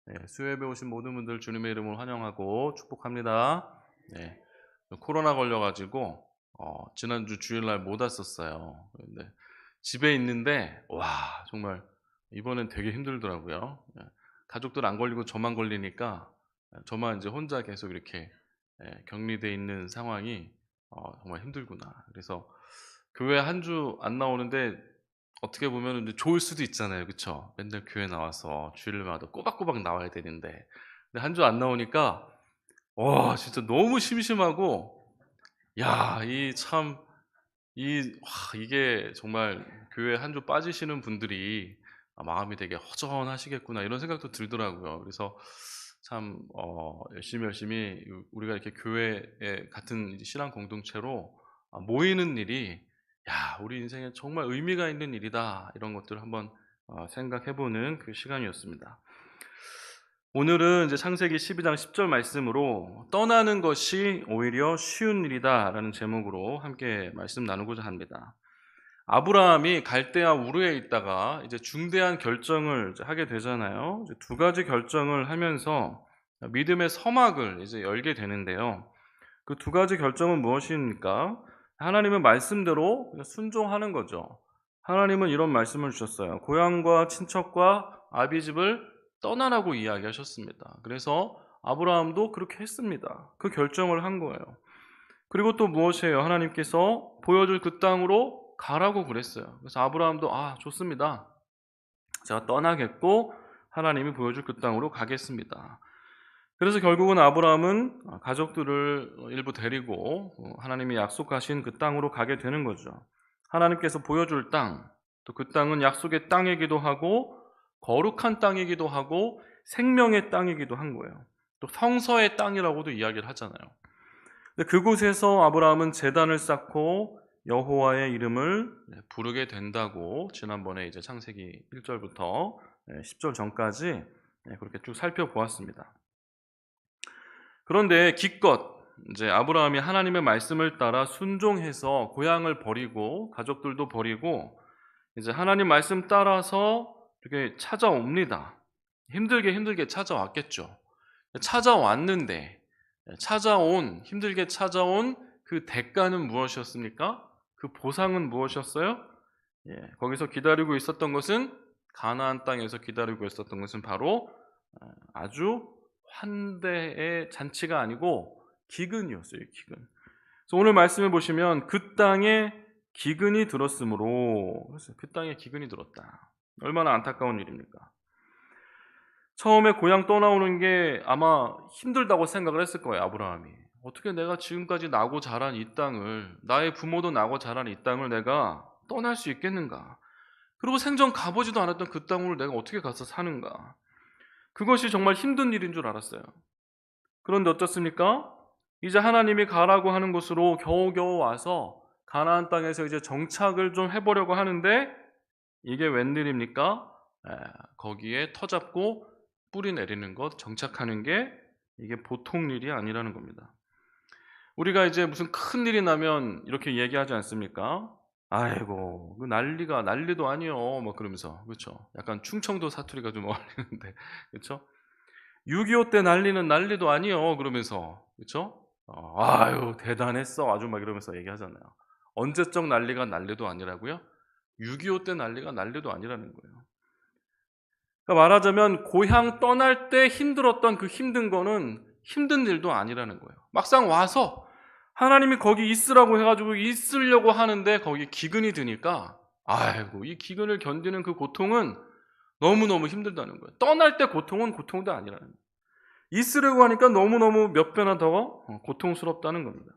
네, 수요예배 오신 모든 분들 주님의 이름으로 환영하고 축복합니다. 네, 코로나 걸려가지고 지난주 주일날 못 왔었어요. 근데 집에 있는데 와 정말 이번엔 되게 힘들더라고요. 가족들 안 걸리고 저만 걸리니까 저만 이제 혼자 계속 이렇게 격리돼 있는 상황이 정말 힘들구나. 그래서 교회 한 주 안 나오는데 어떻게 보면은 이제 좋을 수도 있잖아요. 그쵸? 맨날 교회 나와서 주일마다 꼬박꼬박 나와야 되는데. 근데 한 주 안 나오니까 와 진짜 너무 심심하고 야 이 참 이게 정말 교회 한 주 빠지시는 분들이 '마음이 되게 허전하시겠구나.' 이런 생각도 들더라고요. 그래서 참 열심히 우리가 이렇게 교회에 같은 이제 신앙 공동체로 모이는 일이 '야 우리 인생에 정말 의미가 있는 일이다.' 이런 것들을 한번 생각해 보는 그 시간이었습니다. 오늘은 이제 창세기 12장 10절 말씀으로 "떠나는 것이 오히려 쉬운 일이다."라는 제목으로 함께 말씀 나누고자 합니다. 아브라함이 갈대아 우르에 있다가 이제 중대한 결정을 이제 하게 되잖아요. 이제 두 가지 결정을 하면서 믿음의 서막을 이제 열게 되는데요. 그 두 가지 결정은 무엇입니까? 하나님의 말씀대로 그냥 순종하는 거죠. 하나님은 이런 말씀을 주셨어요. 고향과 친척과 아비집을 떠나라고 이야기하셨습니다. 그래서 아브라함도 그렇게 했습니다. 그 결정을 한 거예요. 그리고 또 무엇이에요? 하나님께서 보여줄 그 땅으로 가라고 그랬어요. 그래서 아브라함도 좋습니다. 제가 떠나겠고 하나님이 보여줄 그 땅으로 가겠습니다. 그래서 결국은 아브라함은 가족들을 일부 데리고 하나님이 약속하신 그 땅으로 가게 되는 거죠. 하나님께서 보여줄 땅, 또 그 땅은 약속의 땅이기도 하고 거룩한 땅이기도 하고 생명의 땅이기도 한 거예요. 또 성서의 땅이라고도 이야기를 하잖아요. 근데 그곳에서 아브라함은 제단을 쌓고 여호와의 이름을 부르게 된다고 지난번에 이제 창세기 1절부터 10절 전까지 그렇게 쭉 살펴보았습니다. 그런데 기껏 이제 아브라함이 하나님의 말씀을 따라 순종해서 고향을 버리고 가족들도 버리고 이제 하나님 말씀 따라서 이렇게 찾아옵니다. 힘들게 찾아왔겠죠. 찾아왔는데 힘들게 찾아온 그 대가는 무엇이었습니까? 그 보상은 무엇이었어요? 거기서 기다리고 있었던 것은 가나안 땅에서 기다리고 있었던 것은 바로 아주 환대의 잔치가 아니고 기근이었어요, 기근. 그래서 오늘 말씀을 보시면 그 땅에 기근이 들었으므로 그래서 그 땅에 기근이 들었다. 얼마나 안타까운 일입니까? 처음에 고향 떠나오는 게 아마 힘들다고 생각을 했을 거예요, 아브라함이. 어떻게 내가 지금까지 나고 자란 이 땅을, 나의 부모도 나고 자란 이 땅을 내가 떠날 수 있겠는가? 그리고 생전 가보지도 않았던 그 땅을 내가 어떻게 가서 사는가? 그것이 정말 힘든 일인 줄 알았어요. 그런데 어떻습니까? 이제 하나님이 가라고 하는 곳으로 겨우겨우 와서 가나안 땅에서 이제 정착을 좀 해보려고 하는데 이게 웬일입니까? 거기에 터잡고 뿌리 내리는 것, 정착하는 게 이게 보통 일이 아니라는 겁니다. 우리가 이제 무슨 큰 일이 나면 이렇게 얘기하지 않습니까? 아이고, 그 난리도 아니요. 뭐 그러면서, 그렇죠? 약간 충청도 사투리가 좀 어울리는데, 그렇죠? 6.25 때 난리도 아니요. 그러면서, 그렇죠? 아유, 대단했어. 아주 막 이러면서 얘기하잖아요. 언제적 난리가 난리도 아니라고요? 6.25 때 난리가 난리도 아니라는 거예요. 그러니까 말하자면 고향 떠날 때 힘들었던 그 힘든 거는 힘든 일도 아니라는 거예요. 막상 와서 하나님이 거기 있으라고 해가지고 있으려고 하는데 거기 기근이 드니까 아이고 이 기근을 견디는 그 고통은 너무너무 힘들다는 거예요. 떠날 때 고통은 고통도 아니라는 거예요. 있으려고 하니까 너무너무 몇 배나 더 고통스럽다는 겁니다.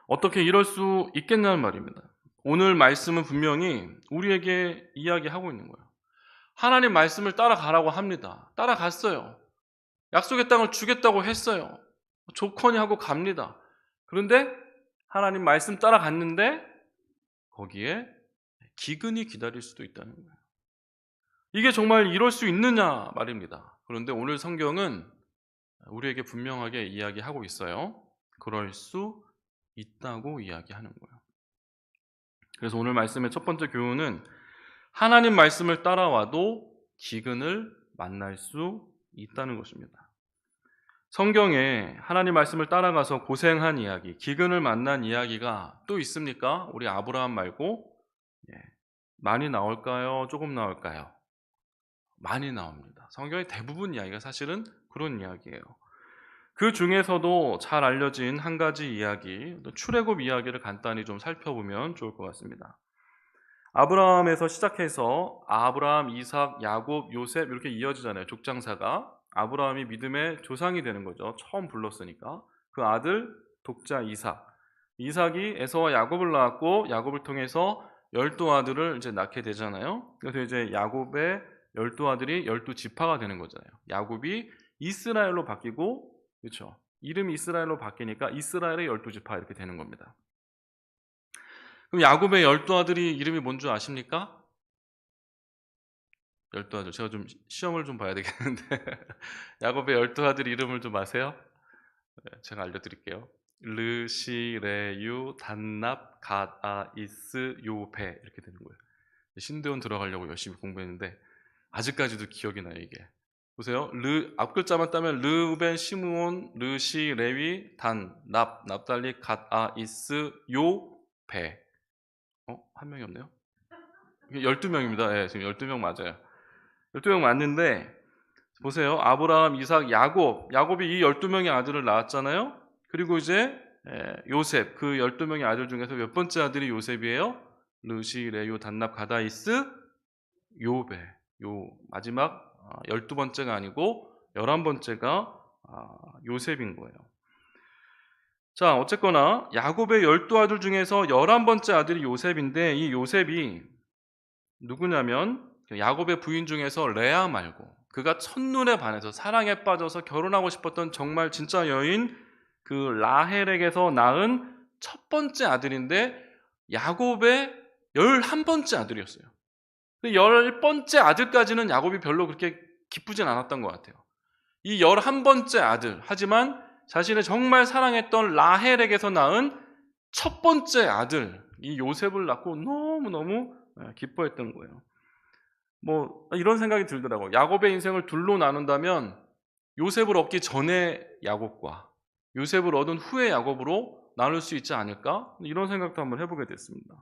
어떻게 이럴 수 있겠냐는 말입니다. 오늘 말씀은 분명히 우리에게 이야기하고 있는 거예요. 하나님 말씀을 따라가라고 합니다. 따라갔어요. 약속의 땅을 주겠다고 했어요. 조건이 하고 갑니다. 그런데 하나님 말씀 따라갔는데 거기에 기근이 기다릴 수도 있다는 거예요. 이게 정말 이럴 수 있느냐 말입니다. 그런데 오늘 성경은 우리에게 분명하게 이야기하고 있어요. 그럴 수 있다고 이야기하는 거예요. 그래서 오늘 말씀의 첫 번째 교훈은 하나님 말씀을 따라와도 기근을 만날 수 있다는 것입니다. 성경에 하나님 말씀을 따라가서 고생한 이야기, 기근을 만난 이야기가 또 있습니까? 우리 아브라함 말고 많이 나올까요? 조금 나올까요? 많이 나옵니다. 성경의 대부분 이야기가 사실은 그런 이야기예요. 그 중에서도 잘 알려진 한 가지 이야기, 출애굽 이야기를 간단히 좀 살펴보면 좋을 것 같습니다. 아브라함에서 시작해서 아브라함, 이삭, 야곱, 요셉 이렇게 이어지잖아요. 족장사가. 아브라함이 믿음의 조상이 되는 거죠. 처음 불렀으니까. 그 아들 독자 이삭. 이삭이 에서와 야곱을 낳았고 야곱을 통해서 12아들을 이제 낳게 되잖아요. 그래서 이제 야곱의 12아들이 12지파가 되는 거잖아요. 야곱이 이스라엘로 바뀌고, 그렇죠? 이름이 이스라엘로 바뀌니까 이스라엘의 12지파 이렇게 되는 겁니다. 그럼 야곱의 12아들이 이름이 뭔 줄 아십니까? 12아들. 제가 좀 시험을 좀 봐야 되겠는데 야곱의 12아들 이름을 좀 아세요? 제가 알려드릴게요. 르, 시, 레, 유, 단납, 갓, 아, 이스, 요, 베 이렇게 되는 거예요. 신대원 들어가려고 열심히 공부했는데 아직까지도 기억이 나요. 이게 보세요. 르 앞글자만 따면 르우벤, 시므온, 르, 시, 레위, 단, 납, 납달리, 갓, 아, 이스, 요, 베. 한 명이 없네요. 12명입니다. 네, 지금 12명 맞아요. 12명 맞는데 보세요. 아브라함, 이삭, 야곱이 이 12명의 아들을 낳았잖아요. 그리고 이제 요셉, 그 12명의 아들 중에서 몇 번째 아들이 요셉이에요? 르시, 레요, 단납, 가다이스, 요베. 요 마지막 12번째가 아니고 11번째가 요셉인 거예요. 자, 어쨌거나 야곱의 12아들 중에서 11번째 아들이 요셉인데 이 요셉이 누구냐면 야곱의 부인 중에서 레아 말고 그가 첫눈에 반해서 사랑에 빠져서 결혼하고 싶었던 정말 진짜 여인 그 라헬에게서 낳은 첫 번째 아들인데 야곱의 11번째 아들이었어요. 10번째 아들까지는 야곱이 별로 그렇게 기쁘진 않았던 것 같아요. 이 11번째 아들, 하지만 자신의 정말 사랑했던 라헬에게서 낳은 첫 번째 아들, 이 요셉을 낳고 너무너무 기뻐했던 거예요. 뭐 이런 생각이 들더라고요. 야곱의 인생을 둘로 나눈다면 요셉을 얻기 전에 야곱과 요셉을 얻은 후의 야곱으로 나눌 수 있지 않을까? 이런 생각도 한번 해보게 됐습니다.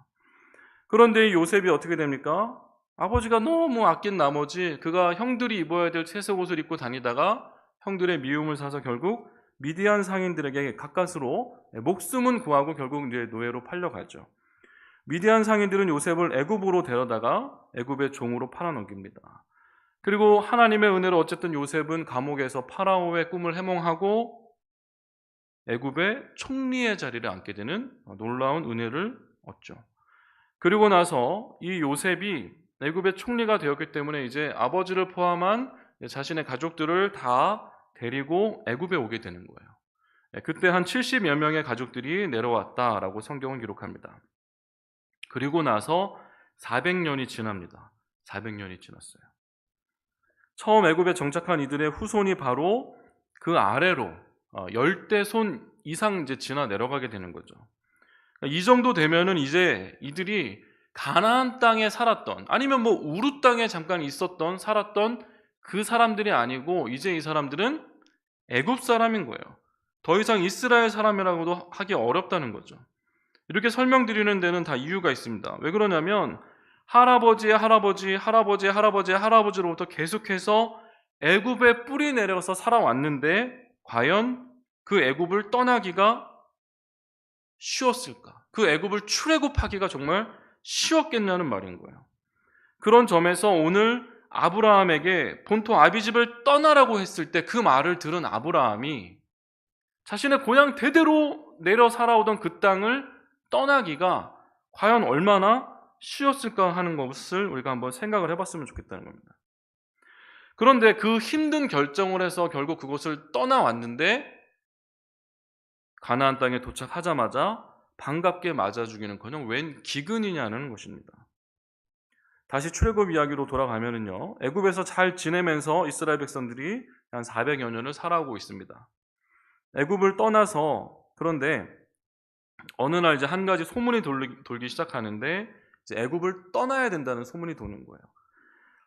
그런데 이 요셉이 어떻게 됩니까? 아버지가 너무 아낀 나머지 그가 형들이 입어야 될 채색 옷을 입고 다니다가 형들의 미움을 사서 결국 미디안 상인들에게 가까스로 목숨은 구하고 결국 노예로 팔려가죠. 미디안 상인들은 요셉을 애굽으로 데려다가 애굽의 종으로 팔아넘깁니다. 그리고 하나님의 은혜로 어쨌든 요셉은 감옥에서 파라오의 꿈을 해몽하고 애굽의 총리의 자리를 앉게 되는 놀라운 은혜를 얻죠. 그리고 나서 이 요셉이 애굽의 총리가 되었기 때문에 이제 아버지를 포함한 자신의 가족들을 다 데리고 애굽에 오게 되는 거예요. 그때 한 70여 명의 가족들이 내려왔다라고 성경은 기록합니다. 그리고 나서 400년이 지납니다. 400년이 지났어요. 처음 애굽에 정착한 이들의 후손이 바로 그 아래로 10대손 이상 이제 지나 내려가게 되는 거죠. 이 정도 되면은 이제 이들이 가나안 땅에 살았던 아니면 뭐 우루 땅에 잠깐 있었던 살았던 그 사람들이 아니고 이제 이 사람들은 애굽 사람인 거예요. 더 이상 이스라엘 사람이라고도 하기 어렵다는 거죠. 이렇게 설명드리는 데는 다 이유가 있습니다. 왜 그러냐면 할아버지의 할아버지, 할아버지의 할아버지의 할아버지로부터 계속해서 애굽에 뿌리 내려서 살아왔는데 과연 그 애굽을 떠나기가 쉬웠을까? 그 애굽을 출애굽하기가 정말 쉬웠겠냐는 말인 거예요. 그런 점에서 오늘 아브라함에게 본토 아비집을 떠나라고 했을 때 그 말을 들은 아브라함이 자신의 고향 대대로 내려 살아오던 그 땅을 떠나기가 과연 얼마나 쉬웠을까 하는 것을 우리가 한번 생각을 해봤으면 좋겠다는 겁니다. 그런데 그 힘든 결정을 해서 결국 그곳을 떠나왔는데 가나안 땅에 도착하자마자 반갑게 맞아주기는커녕 웬 기근이냐는 것입니다. 다시 출애굽 이야기로 돌아가면은요, 애굽에서 잘 지내면서 이스라엘 백성들이 한 400여 년을 살아오고 있습니다. 애굽을 떠나서 그런데 어느 날 이제 한 가지 소문이 돌기 시작하는데 이제 애굽을 떠나야 된다는 소문이 도는 거예요.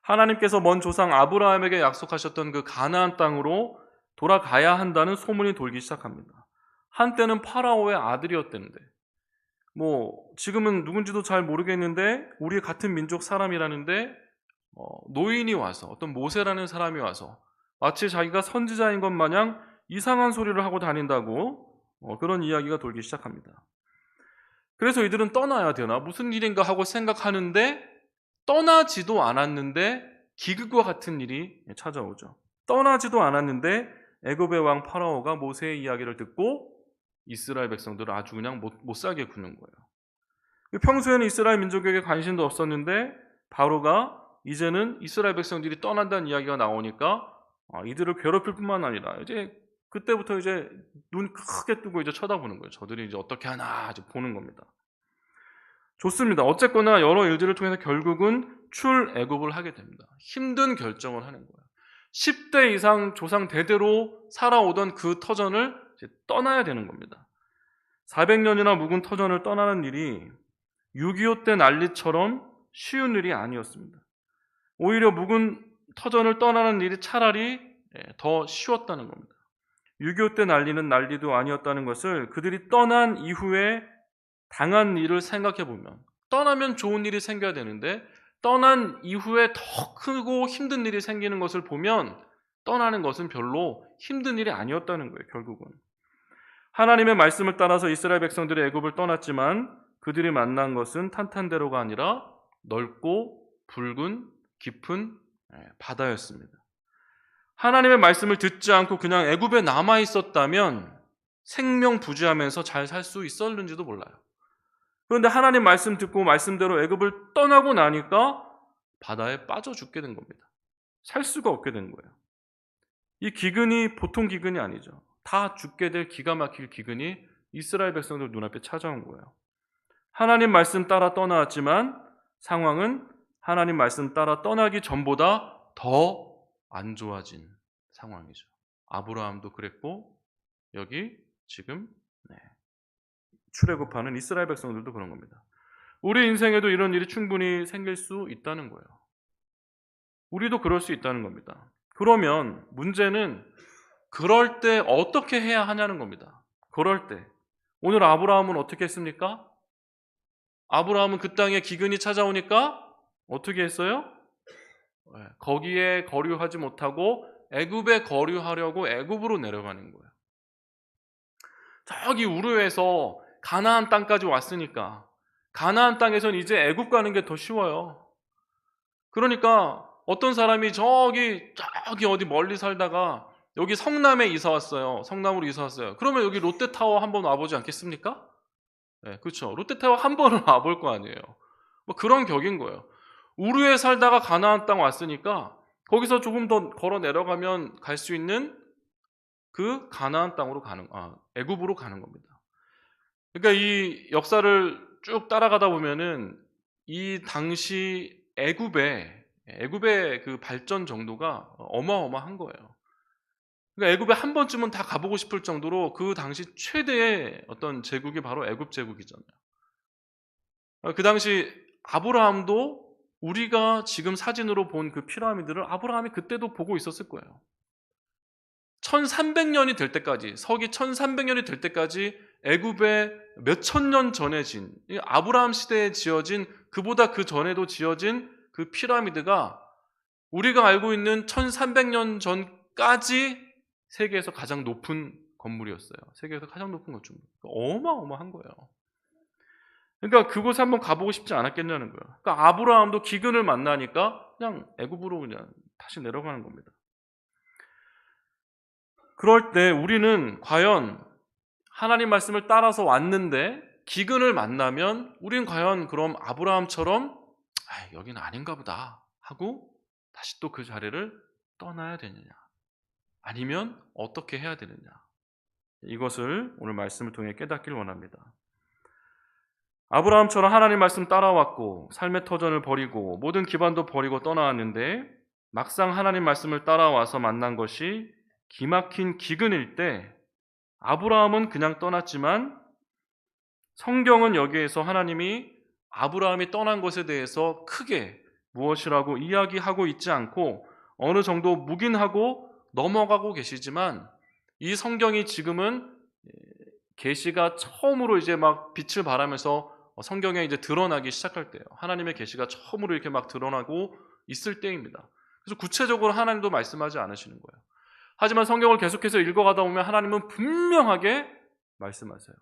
하나님께서 먼 조상 아브라함에게 약속하셨던 그 가나안 땅으로 돌아가야 한다는 소문이 돌기 시작합니다. 한때는 파라오의 아들이었다는데, 지금은 누군지도 잘 모르겠는데 우리 같은 민족 사람이라는데 노인이 와서, 어떤 모세라는 사람이 와서 마치 자기가 선지자인 것 마냥 이상한 소리를 하고 다닌다고 그런 이야기가 돌기 시작합니다. 그래서 이들은 떠나야 되나? 무슨 일인가 하고 생각하는데 떠나지도 않았는데 기근과 같은 일이 찾아오죠. 떠나지도 않았는데 애굽의 왕 파라오가 모세의 이야기를 듣고 이스라엘 백성들을 아주 그냥 못 살게 구는 거예요. 평소에는 이스라엘 민족에게 관심도 없었는데 바로가 이제는 이스라엘 백성들이 떠난다는 이야기가 나오니까 이들을 괴롭힐 뿐만 아니라 이제 그때부터 이제 눈 크게 뜨고 이제 쳐다보는 거예요. 저들이 이제 어떻게 하나 이제 보는 겁니다. 좋습니다. 어쨌거나 여러 일들을 통해서 결국은 출애굽을 하게 됩니다. 힘든 결정을 하는 거예요. 10대 이상 조상 대대로 살아오던 그 터전을 이제 떠나야 되는 겁니다. 400년이나 묵은 터전을 떠나는 일이 6.25 때 난리처럼 쉬운 일이 아니었습니다. 오히려 묵은 터전을 떠나는 일이 차라리 더 쉬웠다는 겁니다. 6.25 때 난리는 난리도 아니었다는 것을 그들이 떠난 이후에 당한 일을 생각해 보면, 떠나면 좋은 일이 생겨야 되는데 떠난 이후에 더 크고 힘든 일이 생기는 것을 보면 떠나는 것은 별로 힘든 일이 아니었다는 거예요. 결국은 하나님의 말씀을 따라서 이스라엘 백성들이 애굽을 떠났지만 그들이 만난 것은 탄탄대로가 아니라 넓고 붉은 깊은 바다였습니다. 하나님의 말씀을 듣지 않고 그냥 애굽에 남아 있었다면 생명부지하면서 잘 살 수 있었는지도 몰라요. 그런데 하나님 말씀 듣고 말씀대로 애굽을 떠나고 나니까 바다에 빠져 죽게 된 겁니다. 살 수가 없게 된 거예요. 이 기근이 보통 기근이 아니죠. 다 죽게 될 기가 막힐 기근이 이스라엘 백성들 눈앞에 찾아온 거예요. 하나님 말씀 따라 떠나왔지만 상황은 하나님 말씀 따라 떠나기 전보다 더 안 좋아진 상황이죠. 아브라함도 그랬고 여기 지금 출애굽하는 이스라엘 백성들도 그런 겁니다. 우리 인생에도 이런 일이 충분히 생길 수 있다는 거예요. 우리도 그럴 수 있다는 겁니다. 그러면 문제는 그럴 때 어떻게 해야 하냐는 겁니다. 그럴 때 오늘 아브라함은 어떻게 했습니까? 아브라함은 그 땅에 기근이 찾아오니까 어떻게 했어요? 거기에 거류하지 못하고 애굽에 거류하려고 애굽으로 내려가는 거예요. 저기 우르에서 가나안 땅까지 왔으니까 가나안 땅에서는 이제 애굽 가는 게 더 쉬워요. 그러니까 어떤 사람이 저기 어디 멀리 살다가 여기 성남에 이사 왔어요. 성남으로 이사 왔어요. 그러면 여기 롯데타워 한번 와보지 않겠습니까? 네, 그렇죠. 롯데타워 한 번은 와볼 거 아니에요. 그런 격인 거예요. 우르에 살다가 가나안 땅 왔으니까 거기서 조금 더 걸어 내려가면 갈 수 있는 그 가나안 땅으로 애굽으로 가는 겁니다. 그러니까 이 역사를 쭉 따라가다 보면은 이 당시 애굽의 그 발전 정도가 어마어마한 거예요. 그러니까 애굽에 한 번쯤은 다 가보고 싶을 정도로 그 당시 최대의 어떤 제국이 바로 애굽 제국이잖아요. 그 당시 아브라함도 우리가 지금 사진으로 본 그 피라미드를 아브라함이 그때도 보고 있었을 거예요. 1300년이 될 때까지, 서기 1300년이 될 때까지 애굽에 몇천 년 전에 아브라함 시대에 지어진, 그보다 그 전에도 지어진 그 피라미드가 우리가 알고 있는 1300년 전까지 세계에서 가장 높은 건물이었어요. 세계에서 가장 높은 건물. 어마어마한 거예요. 그러니까 그곳에 한번 가보고 싶지 않았겠냐는 거예요. 그러니까 아브라함도 기근을 만나니까 그냥 애굽으로 그냥 다시 내려가는 겁니다. 그럴 때 우리는 과연 하나님 말씀을 따라서 왔는데 기근을 만나면 우리는 과연 그럼 아브라함처럼 여기는 아닌가 보다 하고 다시 또 그 자리를 떠나야 되느냐, 아니면 어떻게 해야 되느냐, 이것을 오늘 말씀을 통해 깨닫길 원합니다. 아브라함처럼 하나님 말씀 따라왔고 삶의 터전을 버리고 모든 기반도 버리고 떠나왔는데 막상 하나님 말씀을 따라와서 만난 것이 기막힌 기근일 때 아브라함은 그냥 떠났지만 성경은 여기에서 하나님이 아브라함이 떠난 것에 대해서 크게 무엇이라고 이야기하고 있지 않고 어느 정도 묵인하고 넘어가고 계시지만 이 성경이 지금은 계시가 처음으로 이제 막 빛을 발하면서 성경에 이제 드러나기 시작할 때예요. 하나님의 계시가 처음으로 이렇게 막 드러나고 있을 때입니다. 그래서 구체적으로 하나님도 말씀하지 않으시는 거예요. 하지만 성경을 계속해서 읽어가다 보면 하나님은 분명하게 말씀하세요.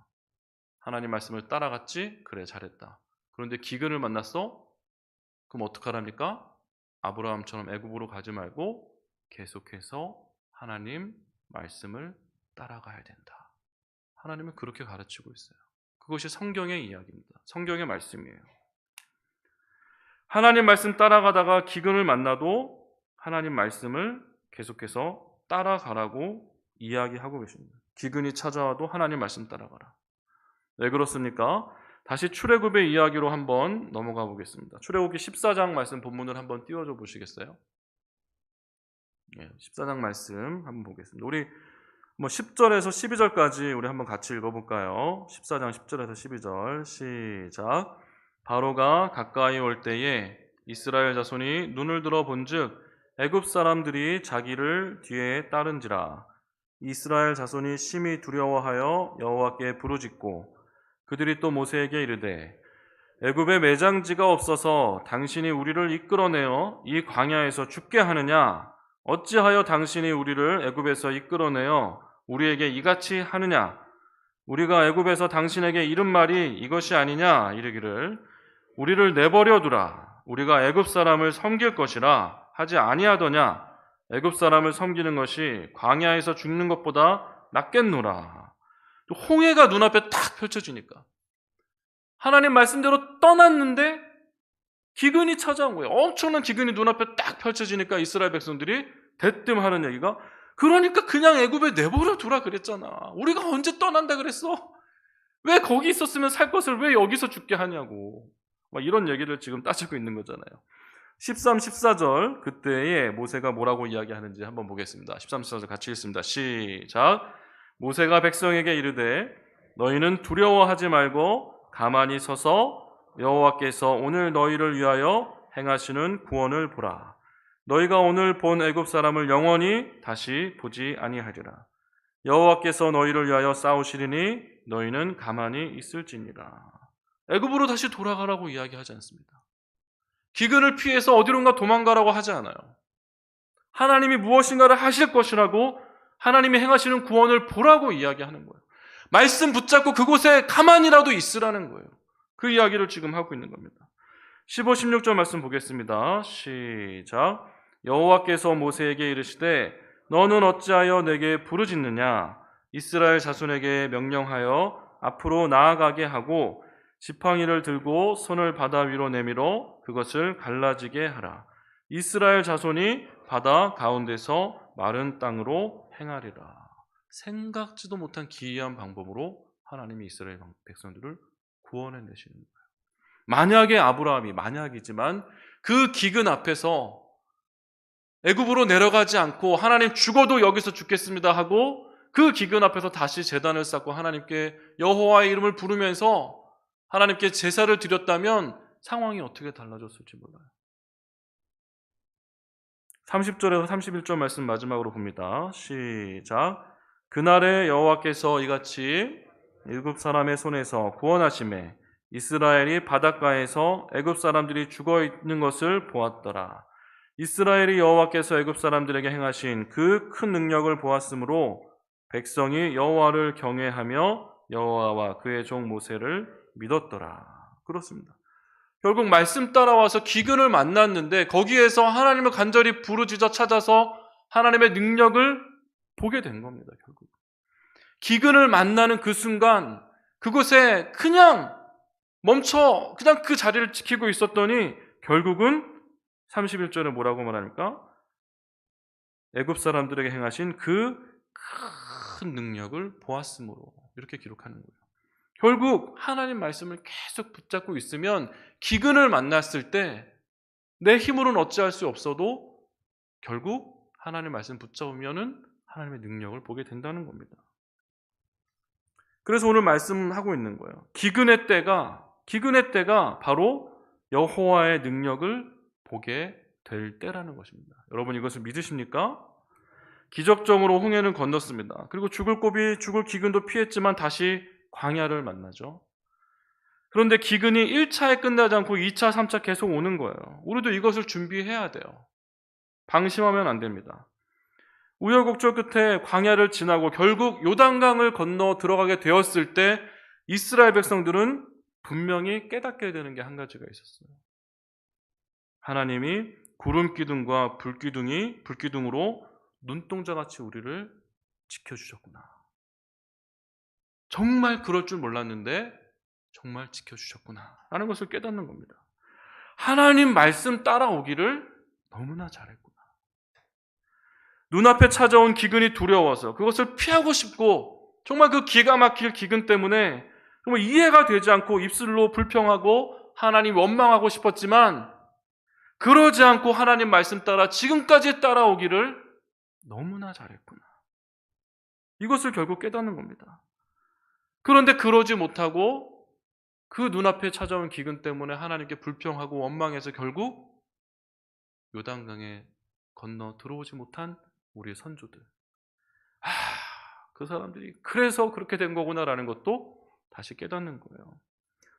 하나님 말씀을 따라갔지? 그래, 잘했다. 그런데 기근을 만났어? 그럼 어떡하랍니까? 아브라함처럼 애굽으로 가지 말고 계속해서 하나님 말씀을 따라가야 된다. 하나님은 그렇게 가르치고 있어요. 그것이 성경의 이야기입니다. 성경의 말씀이에요. 하나님 말씀 따라가다가 기근을 만나도 하나님 말씀을 계속해서 따라가라고 이야기하고 계십니다. 기근이 찾아와도 하나님 말씀 따라가라. 왜 그렇습니까? 다시 출애굽의 이야기로 한번 넘어가 보겠습니다. 출애굽기 14장 말씀 본문을 한번 띄워줘 보시겠어요? 14장 말씀 한번 보겠습니다. 우리 10절에서 12절까지 우리 한번 같이 읽어볼까요? 14장 10절에서 12절 시작. 바로가 가까이 올 때에 이스라엘 자손이 눈을 들어 본즉 애굽 사람들이 자기를 뒤에 따른지라. 이스라엘 자손이 심히 두려워하여 여호와께 부르짖고 그들이 또 모세에게 이르되 애굽에 매장지가 없어서 당신이 우리를 이끌어내어 이 광야에서 죽게 하느냐? 어찌하여 당신이 우리를 애굽에서 이끌어내어 우리에게 이같이 하느냐? 우리가 애굽에서 당신에게 이른 말이 이것이 아니냐? 이르기를 우리를 내버려 두라. 우리가 애굽 사람을 섬길 것이라 하지 아니하더냐? 애굽 사람을 섬기는 것이 광야에서 죽는 것보다 낫겠노라. 홍해가 눈앞에 딱 펼쳐지니까 하나님 말씀대로 떠났는데 기근이 찾아온 거예요. 엄청난 기근이 눈앞에 딱 펼쳐지니까 이스라엘 백성들이 대뜸 하는 얘기가 그러니까 그냥 애굽에 내버려 두라 그랬잖아. 우리가 언제 떠난다 그랬어? 왜 거기 있었으면 살 것을 왜 여기서 죽게 하냐고. 막 이런 얘기를 지금 따지고 있는 거잖아요. 13, 14절 그때에 모세가 뭐라고 이야기하는지 한번 보겠습니다. 13, 14절 같이 읽습니다. 시작. 모세가 백성에게 이르되 너희는 두려워하지 말고 가만히 서서 여호와께서 오늘 너희를 위하여 행하시는 구원을 보라. 너희가 오늘 본 애굽 사람을 영원히 다시 보지 아니하리라. 여호와께서 너희를 위하여 싸우시리니 너희는 가만히 있을지니라. 애굽으로 다시 돌아가라고 이야기하지 않습니다. 기근을 피해서 어디론가 도망가라고 하지 않아요. 하나님이 무엇인가를 하실 것이라고 하나님이 행하시는 구원을 보라고 이야기하는 거예요. 말씀 붙잡고 그곳에 가만히라도 있으라는 거예요. 그 이야기를 지금 하고 있는 겁니다. 15, 16절 말씀 보겠습니다. 시작. 여호와께서 모세에게 이르시되 너는 어찌하여 내게 부르짖느냐? 이스라엘 자손에게 명령하여 앞으로 나아가게 하고 지팡이를 들고 손을 바다 위로 내밀어 그것을 갈라지게 하라. 이스라엘 자손이 바다 가운데서 마른 땅으로 행하리라. 생각지도 못한 기이한 방법으로 하나님이 이스라엘 백성들을 구원해내시는 거예요. 만약에 아브라함이 만약이지만 그 기근 앞에서 애굽으로 내려가지 않고 하나님 죽어도 여기서 죽겠습니다 하고 그 기근 앞에서 다시 제단을 쌓고 하나님께 여호와의 이름을 부르면서 하나님께 제사를 드렸다면 상황이 어떻게 달라졌을지 몰라요. 30절에서 31절 말씀 마지막으로 봅니다. 시작. 그날에 여호와께서 이같이 애굽 사람의 손에서 구원하심에 이스라엘이 바닷가에서 애굽 사람들이 죽어 있는 것을 보았더라. 이스라엘이 여호와께서 애굽 사람들에게 행하신 그 큰 능력을 보았으므로 백성이 여호와를 경외하며 여호와와 그의 종 모세를 믿었더라. 그렇습니다. 결국 말씀 따라와서 기근을 만났는데 거기에서 하나님을 간절히 부르짖어 찾아서 하나님의 능력을 보게 된 겁니다. 결국 기근을 만나는 그 순간 그곳에 그냥 멈춰 그냥 그 자리를 지키고 있었더니 결국은 31절에 뭐라고 말합니까? 애굽 사람들에게 행하신 그 큰 능력을 보았으므로 이렇게 기록하는 거예요. 결국 하나님 말씀을 계속 붙잡고 있으면 기근을 만났을 때 내 힘으로는 어찌할 수 없어도 결국 하나님 말씀 붙잡으면은 하나님의 능력을 보게 된다는 겁니다. 그래서 오늘 말씀하고 있는 거예요. 기근의 때가 바로 여호와의 능력을 보게 될 때라는 것입니다. 여러분 이것을 믿으십니까? 기적적으로 홍해는 건넜습니다. 그리고 죽을 고비, 죽을 기근도 피했지만 다시 광야를 만나죠. 그런데 기근이 1차에 끝나지 않고 2차, 3차 계속 오는 거예요. 우리도 이것을 준비해야 돼요. 방심하면 안 됩니다. 우여곡절 끝에 광야를 지나고 결국 요단강을 건너 들어가게 되었을 때 이스라엘 백성들은 분명히 깨닫게 되는 게 한 가지가 있었어요. 하나님이 구름 기둥과 불기둥으로 눈동자같이 우리를 지켜주셨구나. 정말 그럴 줄 몰랐는데 정말 지켜주셨구나 라는 것을 깨닫는 겁니다. 하나님 말씀 따라오기를 너무나 잘했구나. 눈앞에 찾아온 기근이 두려워서 그것을 피하고 싶고 정말 그 기가 막힐 기근 때문에 정말 이해가 되지 않고 입술로 불평하고 하나님 원망하고 싶었지만 그러지 않고 하나님 말씀 따라 지금까지 따라오기를 너무나 잘했구나. 이것을 결국 깨닫는 겁니다. 그런데 그러지 못하고 그 눈앞에 찾아온 기근 때문에 하나님께 불평하고 원망해서 결국 요단강에 건너 들어오지 못한 우리의 선조들. 그 사람들이 그래서 그렇게 된 거구나라는 것도 다시 깨닫는 거예요.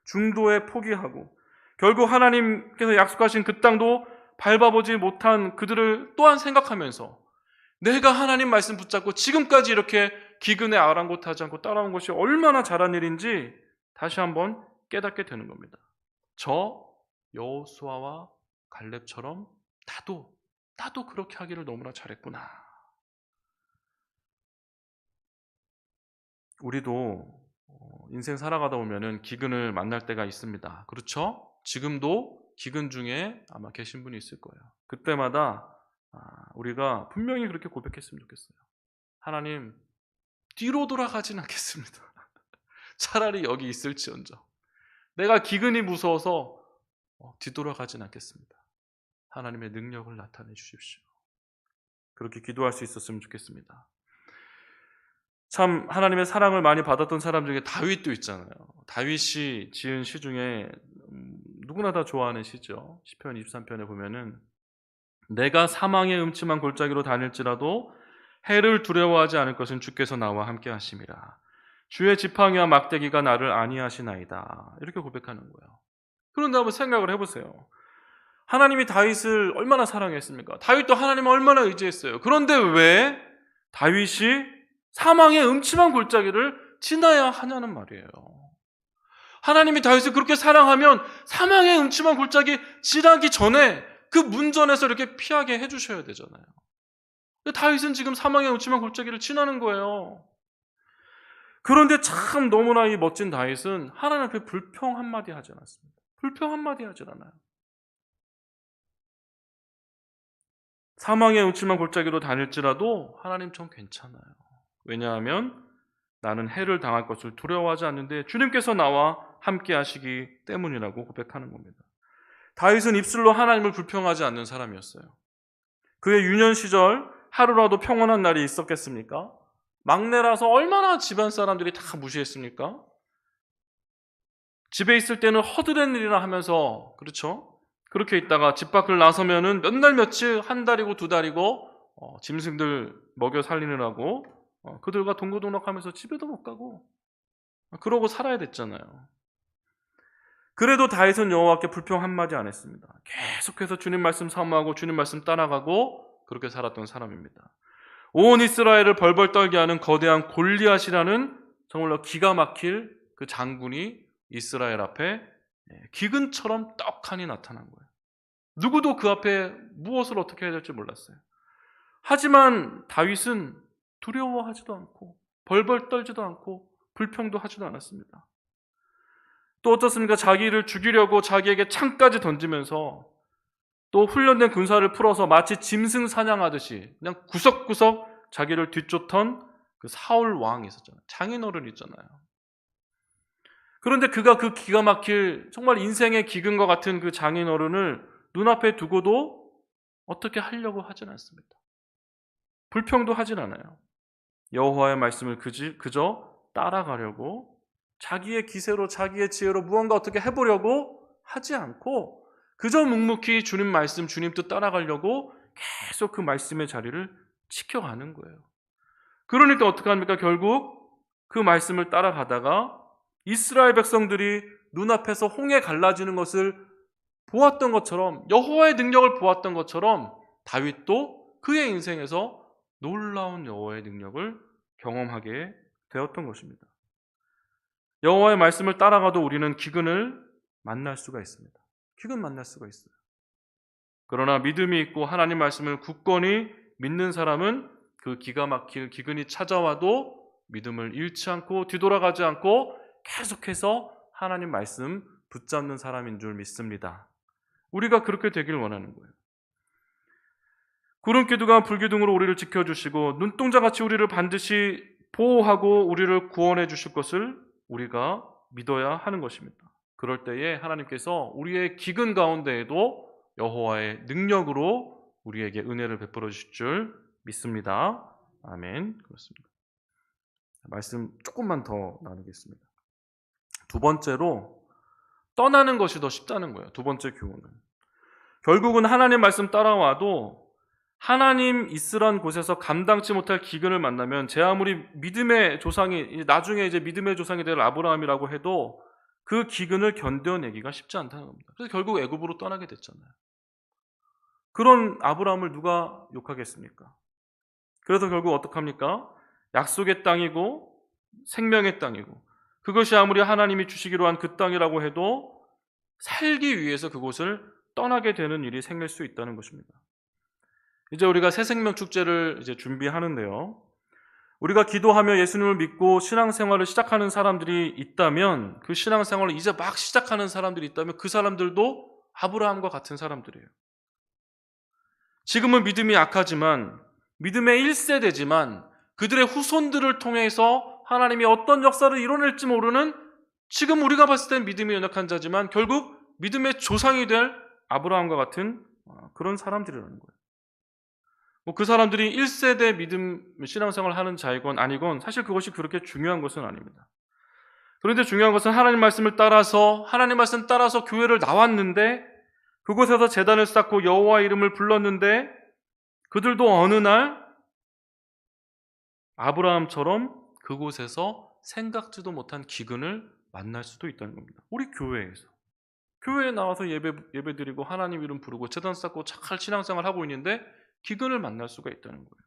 중도에 포기하고 결국 하나님께서 약속하신 그 땅도 밟아보지 못한 그들을 또한 생각하면서 내가 하나님 말씀 붙잡고 지금까지 이렇게 기근에 아랑곳하지 않고 따라온 것이 얼마나 잘한 일인지 다시 한번 깨닫게 되는 겁니다. 저 여호수아와 갈렙처럼 나도 그렇게 하기를 너무나 잘했구나. 우리도 인생 살아가다 보면은 기근을 만날 때가 있습니다. 그렇죠? 지금도 기근 중에 아마 계신 분이 있을 거예요. 그때마다 우리가 분명히 그렇게 고백했으면 좋겠어요. 하나님, 뒤로 돌아가진 않겠습니다. 차라리 여기 있을지언정. 내가 기근이 무서워서 뒤돌아가진 않겠습니다. 하나님의 능력을 나타내 주십시오. 그렇게 기도할 수 있었으면 좋겠습니다. 참 하나님의 사랑을 많이 받았던 사람 중에 다윗도 있잖아요. 다윗이 지은 시 중에 누구나 다 좋아하는 시죠. 시편 23편에 보면은 내가 사망의 음침한 골짜기로 다닐지라도 해를 두려워하지 않을 것은 주께서 나와 함께 하심이라. 주의 지팡이와 막대기가 나를 안위하시나이다. 이렇게 고백하는 거예요. 그런데 한번 생각을 해보세요. 하나님이 다윗을 얼마나 사랑했습니까? 다윗도 하나님을 얼마나 의지했어요. 그런데 왜 다윗이 사망의 음침한 골짜기를 지나야 하냐는 말이에요. 하나님이 다윗을 그렇게 사랑하면 사망의 음침한 골짜기 지나기 전에 그 문전에서 이렇게 피하게 해주셔야 되잖아요. 근데 다윗은 지금 사망의 음침한 골짜기를 지나는 거예요. 그런데 참 너무나 이 멋진 다윗은 하나님 앞에 불평 한마디 하지 않았습니다. 불평 한마디 하지 않아요. 사망의 음침한 골짜기로 다닐지라도 하나님 전 괜찮아요. 왜냐하면 나는 해를 당할 것을 두려워하지 않는데 주님께서 나와 함께 하시기 때문이라고 고백하는 겁니다. 다윗은 입술로 하나님을 불평하지 않는 사람이었어요. 그의 유년 시절 하루라도 평온한 날이 있었겠습니까? 막내라서 얼마나 집안 사람들이 다 무시했습니까? 집에 있을 때는 허드렛 일이나 하면서 그렇죠? 그렇게 있다가 집 밖을 나서면은 몇 날 며칠 한 달이고 두 달이고 짐승들 먹여 살리느라고 그들과 동고동락하면서 집에도 못 가고 그러고 살아야 됐잖아요. 그래도 다윗은 여호와께 불평 한마디 안 했습니다. 계속해서 주님 말씀 사모하고 주님 말씀 따라가고 그렇게 살았던 사람입니다. 온 이스라엘을 벌벌 떨게 하는 거대한 골리앗이라는 정말로 기가 막힐 그 장군이 이스라엘 앞에 기근처럼 떡하니 나타난 거예요. 누구도 그 앞에 무엇을 어떻게 해야 될지 몰랐어요. 하지만 다윗은 두려워하지도 않고 벌벌 떨지도 않고 불평도 하지도 않았습니다. 또 어떻습니까? 자기를 죽이려고 자기에게 창까지 던지면서 또 훈련된 군사를 풀어서 마치 짐승 사냥하듯이 그냥 구석구석 자기를 뒤쫓던 그 사울 왕이 있었잖아요. 장인어른 있잖아요. 그런데 그가 그 기가 막힐 정말 인생의 기근과 같은 그 장인어른을 눈앞에 두고도 어떻게 하려고 하진 않습니다. 불평도 하진 않아요. 여호와의 말씀을 그저 따라가려고 자기의 기세로 자기의 지혜로 무언가 어떻게 해보려고 하지 않고 그저 묵묵히 주님 말씀, 주님 뜻 따라가려고 계속 그 말씀의 자리를 지켜가는 거예요. 그러니까 어떻게 합니까? 결국 그 말씀을 따라가다가 이스라엘 백성들이 눈앞에서 홍해 갈라지는 것을 보았던 것처럼, 여호와의 능력을 보았던 것처럼 다윗도 그의 인생에서 놀라운 여호와의 능력을 경험하게 되었던 것입니다. 여호와의 말씀을 따라가도 우리는 기근을 만날 수가 있습니다. 기근 만날 수가 있어요. 그러나 믿음이 있고 하나님 말씀을 굳건히 믿는 사람은 그 기가 막힐 기근이 찾아와도 믿음을 잃지 않고 뒤돌아가지 않고 계속해서 하나님 말씀 붙잡는 사람인 줄 믿습니다. 우리가 그렇게 되길 원하는 거예요. 구름기둥과 불기둥으로 우리를 지켜주시고 눈동자같이 우리를 반드시 보호하고 우리를 구원해 주실 것을 우리가 믿어야 하는 것입니다. 그럴 때에 하나님께서 우리의 기근 가운데에도 여호와의 능력으로 우리에게 은혜를 베풀어 주실 줄 믿습니다. 아멘. 그렇습니다. 말씀 조금만 더 나누겠습니다. 두 번째로 떠나는 것이 더 쉽다는 거예요. 두 번째 교훈은. 결국은 하나님 말씀 따라와도 하나님 있으란 곳에서 감당치 못할 기근을 만나면 제 아무리 믿음의 조상이 나중에 이제 믿음의 조상이 될 아브라함이라고 해도 그 기근을 견뎌내기가 쉽지 않다는 겁니다. 그래서 결국 애굽으로 떠나게 됐잖아요. 그런 아브라함을 누가 욕하겠습니까? 그래서 결국 어떡합니까? 약속의 땅이고 생명의 땅이고 그것이 아무리 하나님이 주시기로 한 그 땅이라고 해도 살기 위해서 그곳을 떠나게 되는 일이 생길 수 있다는 것입니다. 이제 우리가 새생명 축제를 이제 준비하는데요. 우리가 기도하며 예수님을 믿고 신앙생활을 시작하는 사람들이 있다면 그 신앙생활을 이제 막 시작하는 사람들이 있다면 그 사람들도 아브라함과 같은 사람들이에요. 지금은 믿음이 약하지만 믿음의 1세대지만 그들의 후손들을 통해서 하나님이 어떤 역사를 이뤄낼지 모르는 지금 우리가 봤을 땐 믿음이 연약한 자지만 결국 믿음의 조상이 될 아브라함과 같은 그런 사람들이라는 거예요. 그 사람들이 1세대 믿음 신앙생활을 하는 자이건 아니건 사실 그것이 그렇게 중요한 것은 아닙니다. 그런데 중요한 것은 하나님 말씀을 따라서 하나님 말씀 따라서 교회를 나왔는데 그곳에서 제단을 쌓고 여호와의 이름을 불렀는데 그들도 어느 날 아브라함처럼 그곳에서 생각지도 못한 기근을 만날 수도 있다는 겁니다. 우리 교회에 나와서 예배드리고 하나님 이름 부르고 제단 쌓고 착할 신앙생활 하고 있는데 기근을 만날 수가 있다는 거예요.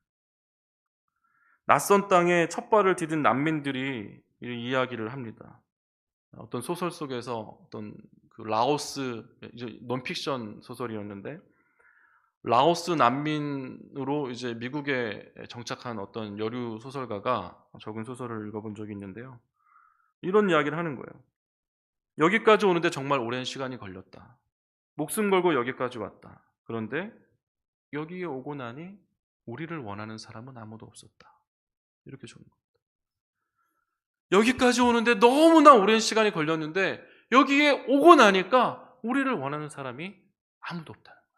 낯선 땅에 첫 발을 디딘 난민들이 이야기를 합니다. 어떤 소설 속에서 어떤 그 라오스 이제 논픽션 소설이었는데 라오스 난민으로 이제 미국에 정착한 어떤 여류 소설가가 적은 소설을 읽어본 적이 있는데요. 이런 이야기를 하는 거예요. 여기까지 오는데 정말 오랜 시간이 걸렸다. 목숨 걸고 여기까지 왔다. 그런데 여기에 오고 나니 우리를 원하는 사람은 아무도 없었다. 이렇게 적는 겁니다. 여기까지 오는데 너무나 오랜 시간이 걸렸는데 여기에 오고 나니까 우리를 원하는 사람이 아무도 없다는 거예요.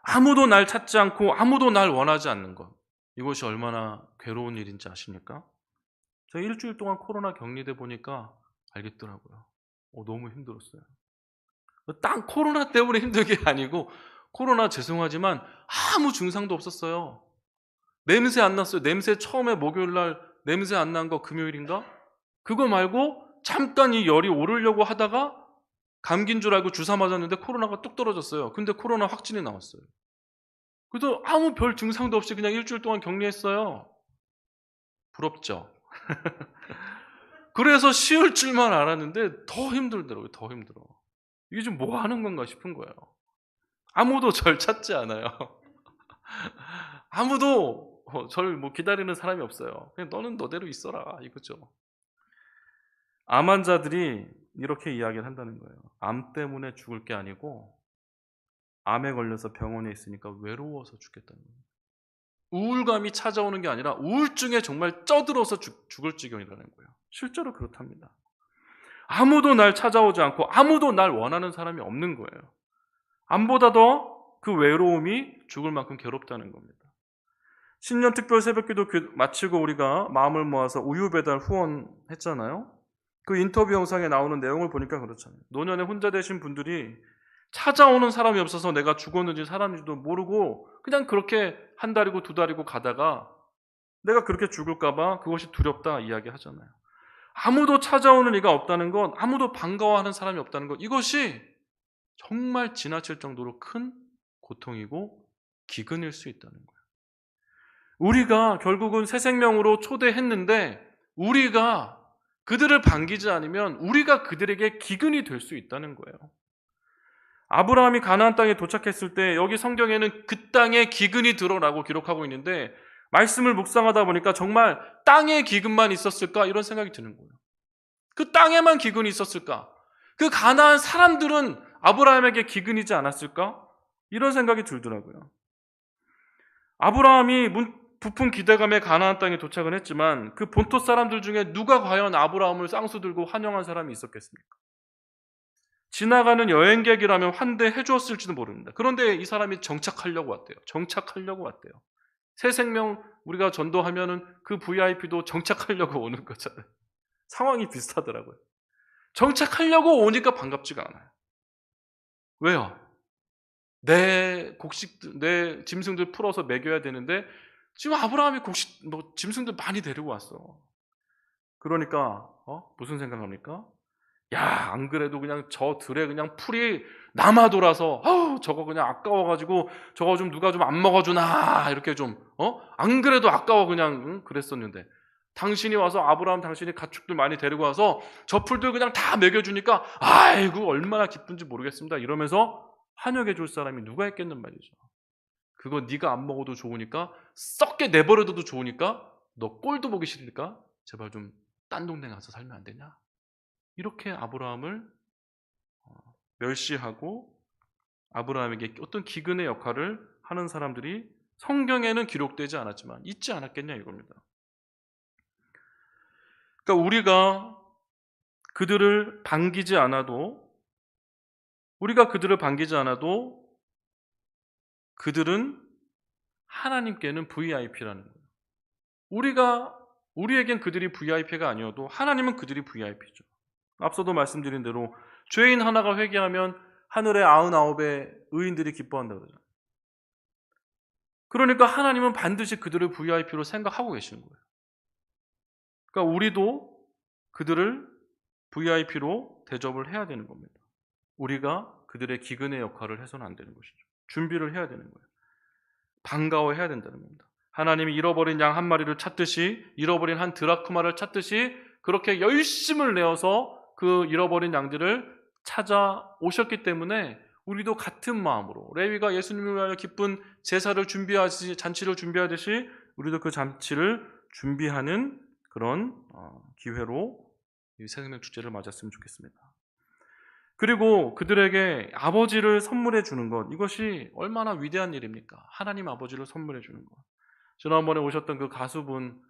아무도 날 찾지 않고 아무도 날 원하지 않는 것. 이것이 얼마나 괴로운 일인지 아십니까? 제가 일주일 동안 코로나 격리돼 보니까 알겠더라고요. 너무 힘들었어요. 딱 코로나 때문에 힘든 게 아니고 코로나 죄송하지만 아무 증상도 없었어요. 냄새 안 났어요. 냄새 처음에 목요일 날 냄새 안 난 거 금요일인가? 그거 말고 잠깐 이 열이 오르려고 하다가 감기인 줄 알고 주사 맞았는데 코로나가 뚝 떨어졌어요. 근데 코로나 확진이 나왔어요. 그래서 아무 별 증상도 없이 그냥 일주일 동안 격리했어요. 부럽죠? 그래서 쉬울 줄만 알았는데 더 힘들더라고요. 더 힘들어. 이게 지금 뭐 하는 건가 싶은 거예요. 아무도 절 찾지 않아요. 아무도 절 뭐 기다리는 사람이 없어요. 그냥 너는 너대로 있어라 이거죠. 암 환자들이 이렇게 이야기를 한다는 거예요. 암 때문에 죽을 게 아니고 암에 걸려서 병원에 있으니까 외로워서 죽겠다는 거예요. 우울감이 찾아오는 게 아니라 우울증에 정말 쪄들어서 죽을 지경이라는 거예요. 실제로 그렇답니다. 아무도 날 찾아오지 않고 아무도 날 원하는 사람이 없는 거예요. 암보다 더 그 외로움이 죽을 만큼 괴롭다는 겁니다. 신년 특별 새벽기도 마치고 우리가 마음을 모아서 우유 배달 후원했잖아요. 그 인터뷰 영상에 나오는 내용을 보니까 그렇잖아요. 노년에 혼자 되신 분들이 찾아오는 사람이 없어서 내가 죽었는지 살았는지도 모르고 그냥 그렇게 한 달이고 두 달이고 가다가 내가 그렇게 죽을까 봐 그것이 두렵다 이야기하잖아요. 아무도 찾아오는 이가 없다는 것, 아무도 반가워하는 사람이 없다는 것, 이것이 정말 지나칠 정도로 큰 고통이고 기근일 수 있다는 거예요. 우리가 결국은 새 생명으로 초대했는데 우리가 그들을 반기지 않으면 우리가 그들에게 기근이 될 수 있다는 거예요. 아브라함이 가나안 땅에 도착했을 때 여기 성경에는 그 땅에 기근이 들어라고 기록하고 있는데 말씀을 묵상하다 보니까 정말 땅에 기근만 있었을까 이런 생각이 드는 거예요. 그 땅에만 기근이 있었을까? 그 가나안 사람들은 아브라함에게 기근이지 않았을까? 이런 생각이 들더라고요. 아브라함이 부푼 기대감에 가나안 땅에 도착을 했지만 그 본토 사람들 중에 누가 과연 아브라함을 쌍수 들고 환영한 사람이 있었겠습니까? 지나가는 여행객이라면 환대해 주었을지도 모릅니다. 그런데 이 사람이 정착하려고 왔대요. 정착하려고 왔대요. 새 생명 우리가 전도하면은 그 VIP도 정착하려고 오는 거잖아요. 상황이 비슷하더라고요. 정착하려고 오니까 반갑지가 않아요. 왜요? 내 짐승들 풀어서 먹여야 되는데 지금 아브라함이 짐승들 많이 데리고 왔어. 그러니까 무슨 생각합니까? 야, 안 그래도 그냥 저 들에 그냥 풀이 남아 돌아서 저거 그냥 아까워가지고 저거 좀 누가 좀 안 먹어주나 이렇게 좀 안 그래도 아까워 그냥 그랬었는데 당신이 와서 아브라함 당신이 가축들 많이 데리고 와서 저 풀들 그냥 다 먹여주니까 아이고 얼마나 기쁜지 모르겠습니다 이러면서 환영해 줄 사람이 누가 있겠는 말이죠. 그거 네가 안 먹어도 좋으니까 썩게 내버려둬도 좋으니까 너 꼴도 보기 싫으니까 제발 좀 딴 동네 가서 살면 안 되냐? 이렇게 아브라함을 멸시하고 아브라함에게 어떤 기근의 역할을 하는 사람들이 성경에는 기록되지 않았지만 있지 않았겠냐 이겁니다. 그러니까 우리가 그들을 반기지 않아도 그들은 하나님께는 VIP라는 거예요. 우리에겐 그들이 VIP가 아니어도 하나님은 그들이 VIP죠. 앞서도 말씀드린 대로 죄인 하나가 회개하면 하늘의 99의 의인들이 기뻐한다고 그러잖아요. 그러니까 하나님은 반드시 그들을 VIP로 생각하고 계시는 거예요. 그러니까 우리도 그들을 VIP로 대접을 해야 되는 겁니다. 우리가 그들의 기근의 역할을 해서는 안 되는 것이죠. 준비를 해야 되는 거예요. 반가워해야 된다는 겁니다. 하나님이 잃어버린 양 한 마리를 찾듯이 잃어버린 한 드라크마를 찾듯이 그렇게 열심을 내어서 그 잃어버린 양들을 찾아오셨기 때문에 우리도 같은 마음으로 레위가 예수님을 위하여 기쁜 잔치를 준비하듯이 우리도 그 잔치를 준비하는 그런 기회로 이 새생명 축제를 맞았으면 좋겠습니다. 그리고 그들에게 아버지를 선물해 주는 것, 이것이 얼마나 위대한 일입니까? 하나님 아버지를 선물해 주는 것. 지난번에 오셨던 그 가수분,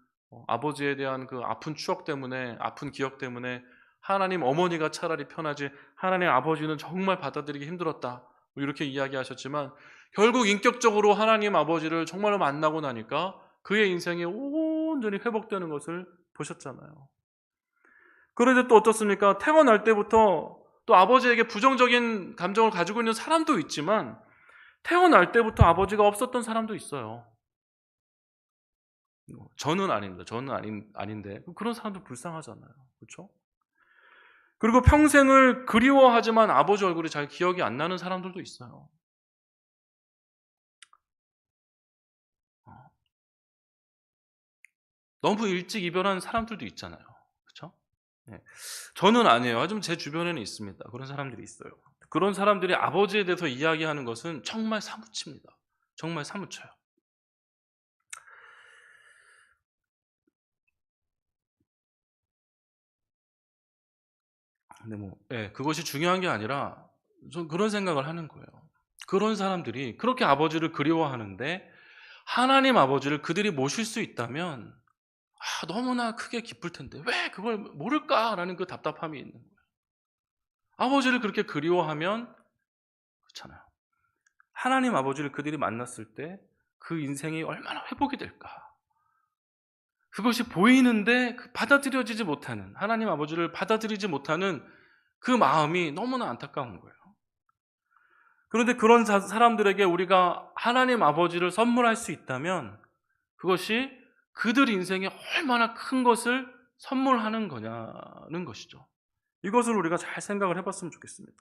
아버지에 대한 그 아픈 추억 때문에, 아픈 기억 때문에 하나님 어머니가 차라리 편하지 하나님 아버지는 정말 받아들이기 힘들었다, 뭐 이렇게 이야기하셨지만 결국 인격적으로 하나님 아버지를 정말로 만나고 나니까 그의 인생이 온전히 회복되는 것을 보셨잖아요. 그런데 또 어떻습니까? 태어날 때부터 또 아버지에게 부정적인 감정을 가지고 있는 사람도 있지만 태어날 때부터 아버지가 없었던 사람도 있어요. 저는 아닙니다. 아닌데 그런 사람도 불쌍하잖아요. 그렇죠? 그리고 평생을 그리워하지만 아버지 얼굴이 잘 기억이 안 나는 사람들도 있어요. 너무 일찍 이별한 사람들도 있잖아요. 그렇죠? 네. 저는 아니에요. 하지만 제 주변에는 있습니다. 그런 사람들이 있어요. 그런 사람들이 아버지에 대해서 이야기하는 것은 정말 사무칩니다. 정말 사무쳐요. 근데 그것이 중요한 게 아니라 전 그런 생각을 하는 거예요. 그런 사람들이 그렇게 아버지를 그리워하는데 하나님 아버지를 그들이 모실 수 있다면 너무나 크게 기쁠 텐데 왜 그걸 모를까라는 그 답답함이 있는 거예요. 아버지를 그렇게 그리워하면 그렇잖아요. 하나님 아버지를 그들이 만났을 때 그 인생이 얼마나 회복이 될까. 그것이 보이는데 받아들여지지 못하는, 하나님 아버지를 받아들이지 못하는 그 마음이 너무나 안타까운 거예요. 그런데 그런 사람들에게 우리가 하나님 아버지를 선물할 수 있다면 그것이 그들 인생에 얼마나 큰 것을 선물하는 거냐는 것이죠. 이것을 우리가 잘 생각을 해봤으면 좋겠습니다.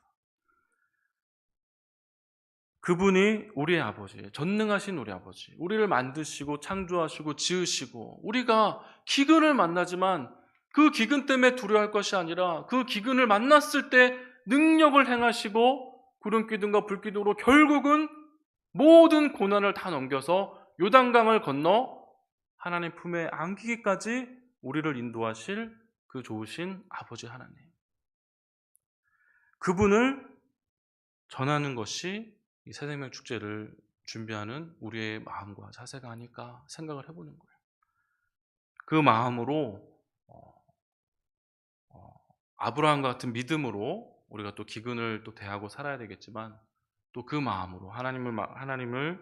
그분이 우리의 아버지, 전능하신 우리 아버지, 우리를 만드시고 창조하시고 지으시고, 우리가 기근을 만나지만 그 기근 때문에 두려워할 것이 아니라 그 기근을 만났을 때 능력을 행하시고 구름기둥과 불기둥으로 결국은 모든 고난을 다 넘겨서 요단강을 건너 하나님 품에 안기기까지 우리를 인도하실 그 좋으신 아버지 하나님, 그분을 전하는 것이 이 새생명 축제를 준비하는 우리의 마음과 자세가 아닐까 생각을 해보는 거예요. 그 마음으로 아브라함과 같은 믿음으로 우리가 또 기근을 또 대하고 살아야 되겠지만, 또 그 마음으로 하나님을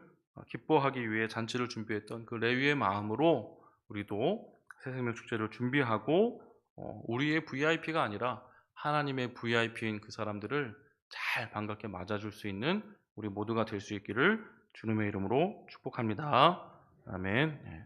기뻐하기 위해 잔치를 준비했던 그 레위의 마음으로 우리도 새생명 축제를 준비하고 우리의 VIP가 아니라 하나님의 VIP인 그 사람들을 잘 반갑게 맞아줄 수 있는 우리 모두가 될 수 있기를 주님의 이름으로 축복합니다. 아멘.